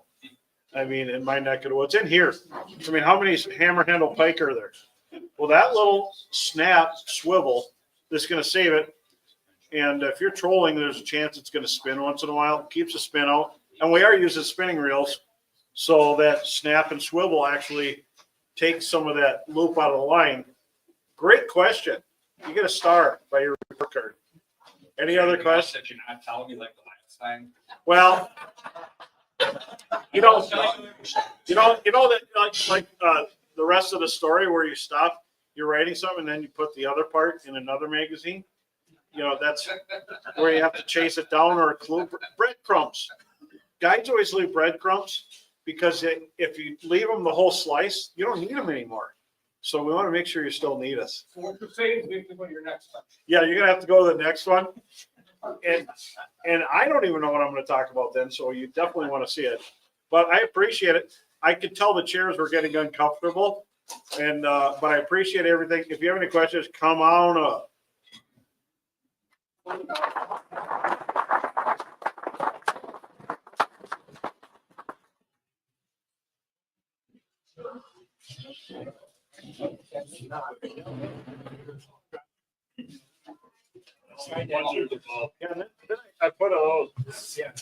I mean, in my neck of the woods, in here. I mean, how many hammer handle pike are there? Well, that little snap swivel is going to save it. And if you're trolling, there's a chance it's going to spin once in a while. It keeps the spin out. And we are using spinning reels. So that snap and swivel actually takes some of that loop out of the line. Great question. You get a star by your report card. Any other questions? You're not telling me like the last time. Well, you know that like the rest of the story where you stop, you're writing something, and then you put the other part in another magazine. That's where you have to chase it down or include breadcrumbs. Guides always leave breadcrumbs because if you leave them the whole slice, you don't need them anymore. So we want to make sure you still need us. So what you're saying is we can go to your next one. Yeah, you're gonna have to go to the next one. And I don't even know what I'm going to talk about then, so you definitely want to see it. But I appreciate it. I could tell the chairs were getting uncomfortable, and but I appreciate everything. If you have any questions, come on up. Yeah, and then I put a, Yeah.